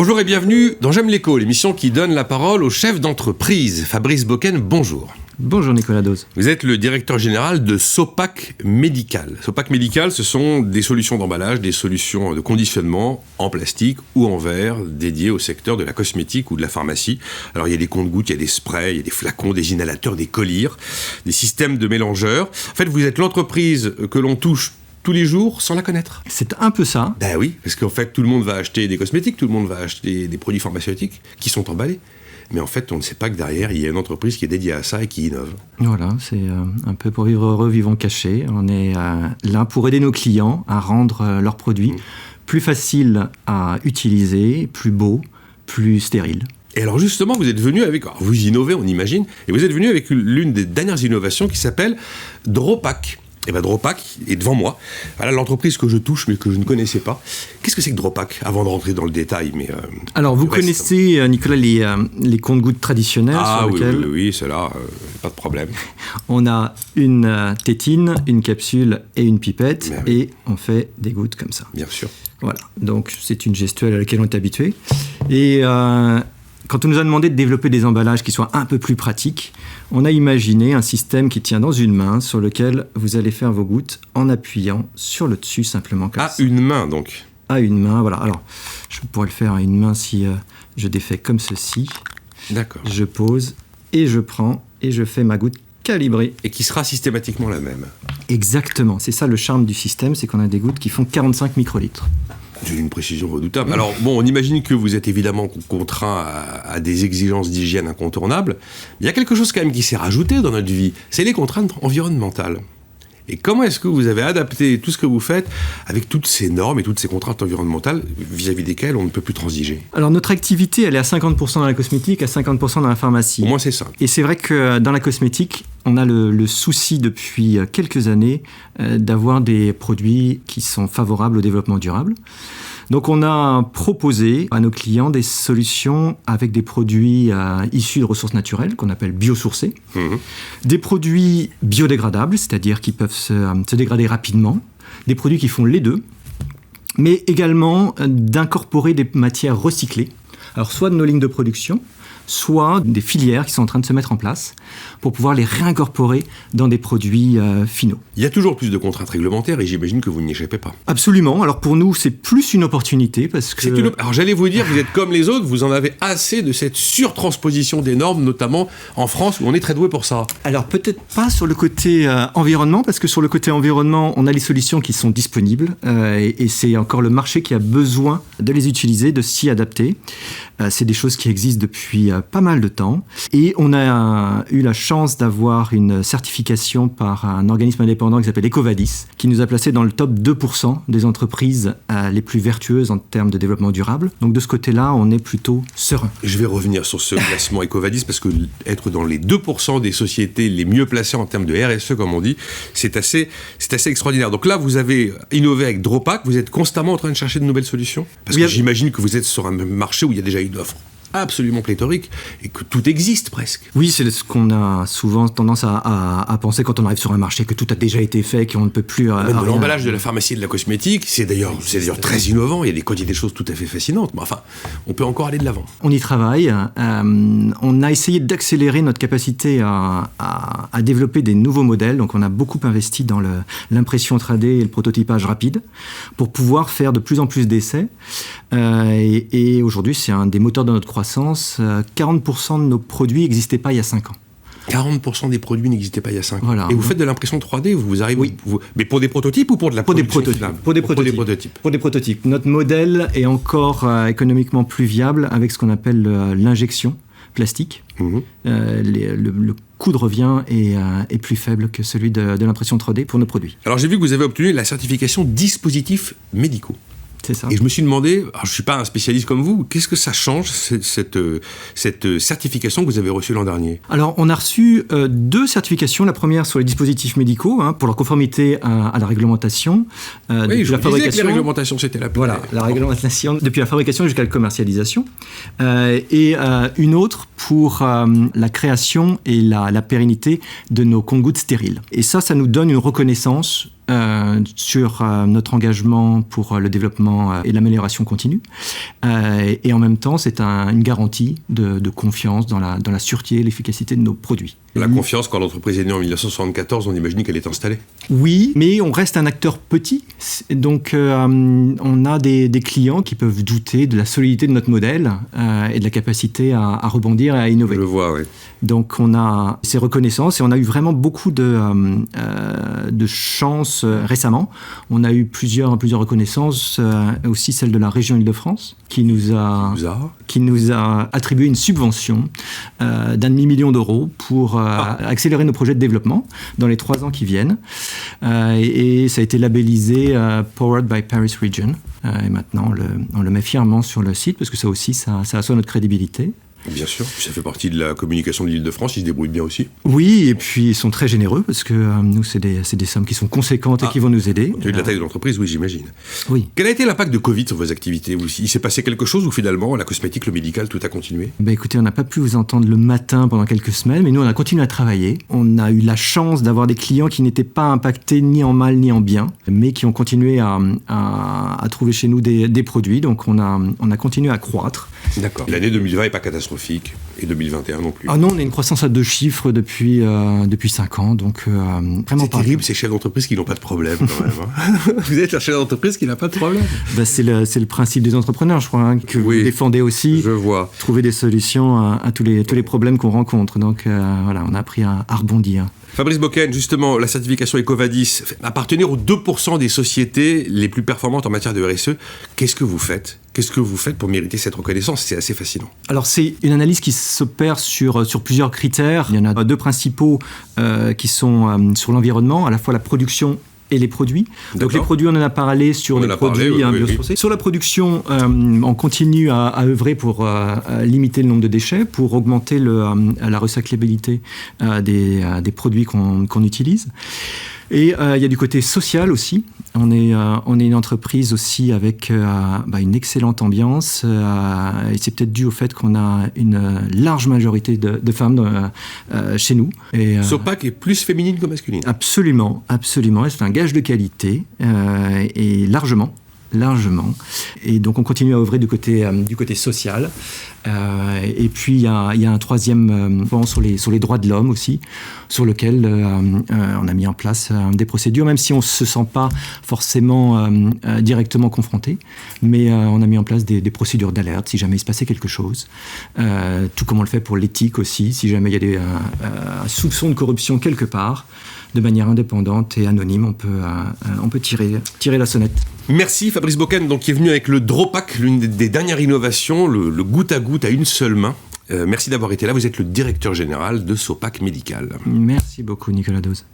Bonjour et bienvenue dans J'aime l'éco, l'émission qui donne la parole aux chefs d'entreprise. Fabrice Boken, bonjour. Bonjour Nicolas Dose. Vous êtes le directeur général de Sopac Médical. Sopac Médical, ce sont des solutions d'emballage, des solutions de conditionnement en plastique ou en verre dédiées au secteur de la cosmétique ou de la pharmacie. Alors il y a des comptes-gouttes, il y a des sprays, il y a des flacons, des inhalateurs, des colliers, des systèmes de mélangeurs. En fait, vous êtes l'entreprise que l'on touche tous les jours sans la connaître. C'est un peu ça. Ben oui, parce qu'en fait, tout le monde va acheter des cosmétiques, tout le monde va acheter des produits pharmaceutiques qui sont emballés. Mais en fait, on ne sait pas que derrière, il y a une entreprise qui est dédiée à ça et qui innove. Voilà, c'est un peu pour vivre heureux, vivons cachés. On est là pour aider nos clients à rendre leurs produits plus faciles à utiliser, plus beaux, plus stériles. Et alors justement, vous êtes venu avec... Alors vous innovez, on imagine, et vous êtes venu avec l'une des dernières innovations qui s'appelle Dropac. Et bien Dropac est devant moi. Voilà l'entreprise que je touche mais que je ne connaissais pas. Qu'est-ce que c'est que Dropac, avant de rentrer dans le détail Alors vous connaissez, Nicolas, les comptes-gouttes traditionnels sur lesquels... Oui, c'est là, pas de problème. On a une tétine, une capsule et une pipette, et on fait des gouttes comme ça. Bien sûr. Voilà, donc c'est une gestuelle à laquelle on est habitué. Et... quand on nous a demandé de développer des emballages qui soient un peu plus pratiques, on a imaginé un système qui tient dans une main sur lequel vous allez faire vos gouttes en appuyant sur le dessus simplement comme ça. À une main donc. À une main, voilà. Alors, je pourrais le faire à une main si je défais comme ceci. D'accord. Je pose et je prends et je fais ma goutte calibrée. Et qui sera systématiquement la même. Exactement. C'est ça le charme du système, c'est qu'on a des gouttes qui font 45 microlitres. D'une précision redoutable. Alors, bon, on imagine que vous êtes évidemment contraint à des exigences d'hygiène incontournables. Il y a quelque chose quand même qui s'est rajouté dans notre vie, c'est les contraintes environnementales. Et comment est-ce que vous avez adapté tout ce que vous faites avec toutes ces normes et toutes ces contraintes environnementales vis-à-vis desquelles on ne peut plus transiger? Alors, notre activité, elle est à 50% dans la cosmétique, à 50% dans la pharmacie. Au moins, c'est ça. Et c'est vrai que dans la cosmétique, on a le souci depuis quelques années d'avoir des produits qui sont favorables au développement durable. Donc on a proposé à nos clients des solutions avec des produits issus de ressources naturelles, qu'on appelle biosourcés, des produits biodégradables, c'est-à-dire qui peuvent se dégrader rapidement, des produits qui font les deux, mais également d'incorporer des matières recyclées, alors soit de nos lignes de production, soit des filières qui sont en train de se mettre en place pour pouvoir les réincorporer dans des produits finaux. Il y a toujours plus de contraintes réglementaires et j'imagine que vous n'y échappez pas. Absolument. Alors pour nous, c'est plus une opportunité parce que... Alors j'allais vous dire, vous êtes comme les autres, vous en avez assez de cette surtransposition des normes, notamment en France où on est très doué pour ça. Alors peut-être pas sur le côté environnement, parce que sur le côté environnement, on a les solutions qui sont disponibles et c'est encore le marché qui a besoin de les utiliser, de s'y adapter. C'est des choses qui existent depuis pas mal de temps. Et on a eu la chance d'avoir une certification par un organisme indépendant qui s'appelle EcoVadis, qui nous a placés dans le top 2% des entreprises les plus vertueuses en termes de développement durable. Donc de ce côté-là, on est plutôt serein. Je vais revenir sur ce classement EcoVadis parce que être dans les 2% des sociétés les mieux placées en termes de RSE, comme on dit, c'est assez extraordinaire. Donc là, vous avez innové avec Dropac, vous êtes constamment en train de chercher de nouvelles solutions? Parce que j'imagine que vous êtes sur un marché où il y a déjà une offre absolument pléthorique et que tout existe presque. Oui, c'est ce qu'on a souvent tendance à penser quand on arrive sur un marché, que tout a déjà été fait, qu'on ne peut plus... Même de l'emballage de la pharmacie et de la cosmétique, c'est d'ailleurs très innovant, il y a des choses tout à fait fascinantes, mais enfin, on peut encore aller de l'avant. On y travaille, on a essayé d'accélérer notre capacité à développer des nouveaux modèles, donc on a beaucoup investi dans l'impression 3D et le prototypage rapide pour pouvoir faire de plus en plus d'essais. Et aujourd'hui, c'est un des moteurs de notre croissance. 40% de nos produits n'existaient pas il y a 5 ans. 40% des produits n'existaient pas il y a 5 ans. Voilà. Et vous faites de l'impression 3D, vous arrivez... Oui. Mais pour des prototypes ou pour de la production finale? Pour des prototypes. Notre modèle est encore économiquement plus viable avec ce qu'on appelle l'injection plastique. Le coût de revient est plus faible que celui de l'impression 3D pour nos produits. Alors j'ai vu que vous avez obtenu la certification dispositifs médicaux. C'est ça. Et je me suis demandé, alors je ne suis pas un spécialiste comme vous, qu'est-ce que ça change, cette certification que vous avez reçue l'an dernier? Alors, on a reçu 2 certifications. La première sur les dispositifs médicaux, pour leur conformité à la réglementation. Oui, je vous disais que les réglementations, c'était la Voilà, la réglementation depuis la fabrication jusqu'à la commercialisation. Et une autre pour la création et la pérennité de nos comptes-gouttes stériles. Et ça nous donne une reconnaissance sur notre engagement pour le développement et l'amélioration continue. Et en même temps, c'est une garantie de confiance dans la sûreté et l'efficacité de nos produits. La confiance, quand l'entreprise est née en 1974, on imagine qu'elle est installée. Oui, mais on reste un acteur petit. Donc, on a des clients qui peuvent douter de la solidité de notre modèle et de la capacité à rebondir et à innover. Je le vois, oui. Donc, on a ces reconnaissances et on a eu vraiment beaucoup de chance récemment. On a eu plusieurs reconnaissances, aussi celle de la région Île-de-France, qui nous a attribué une subvention d'1 demi-million d'euros pour accélérer nos projets de développement dans les 3 ans qui viennent. Et ça a été labellisé Powered by Paris Region. Et maintenant, on le met fièrement sur le site parce que ça aussi, ça assoit notre crédibilité. Bien sûr, ça fait partie de la communication de l'Île-de-France, ils se débrouillent bien aussi. Oui, et puis ils sont très généreux parce que nous, c'est des sommes qui sont conséquentes et qui vont nous aider. Tu as eu de la taille de l'entreprise, oui, j'imagine. Oui. Quel a été l'impact de Covid sur vos activités ? Il s'est passé quelque chose ou finalement, la cosmétique, le médical, tout a continué ? Écoutez, on n'a pas pu vous entendre le matin pendant quelques semaines, mais nous, on a continué à travailler. On a eu la chance d'avoir des clients qui n'étaient pas impactés ni en mal ni en bien, mais qui ont continué à trouver chez nous des produits. Donc, on a continué à croître. D'accord. L'année 2020 n'est pas catastrophique, et 2021 non plus. Ah non, on a une croissance à 2 chiffres depuis 5 ans, donc vraiment c'est pas. C'est terrible, ces chefs d'entreprise qui n'ont pas de problème quand même. Hein. Vous êtes un chef d'entreprise qui n'a pas de problème. C'est le principe des entrepreneurs, je crois, que vous défendez aussi. Je vois. Trouver des solutions à tous les problèmes qu'on rencontre. Donc voilà, on a appris à rebondir. Fabrice Bocken, justement, la certification EcoVadis, appartenir aux 2% des sociétés les plus performantes en matière de RSE. Qu'est-ce que vous faites pour mériter cette reconnaissance ? C'est assez fascinant. Alors, c'est une analyse qui s'opère sur plusieurs critères. Il y en a 2 principaux qui sont sur l'environnement, à la fois la production et les produits. D'accord. Donc les produits, on en a parlé sur les produits biosourcés. Sur la production, on continue à œuvrer pour limiter le nombre de déchets, pour augmenter la recyclabilité des produits qu'on utilise. Et il y a du côté social aussi. On est une entreprise aussi avec une excellente ambiance. Et c'est peut-être dû au fait qu'on a une large majorité de femmes chez nous. Sopac est plus féminine que masculine. Absolument, absolument. Et c'est un gage de qualité et largement. Et donc on continue à œuvrer du côté social. Et puis il y a un 3e point sur les droits de l'homme aussi, sur lequel on a mis en place des procédures, même si on ne se sent pas forcément directement confronté, mais on a mis en place des procédures d'alerte si jamais il se passait quelque chose, tout comme on le fait pour l'éthique aussi, si jamais il y a un soupçon de corruption quelque part. De manière indépendante et anonyme, on peut tirer la sonnette. Merci Fabrice Bocken, donc, qui est venu avec le Dropac, l'une des dernières innovations, le goutte à goutte à une seule main. Merci d'avoir été là, vous êtes le directeur général de Sopac Médical. Merci beaucoup Nicolas Dose.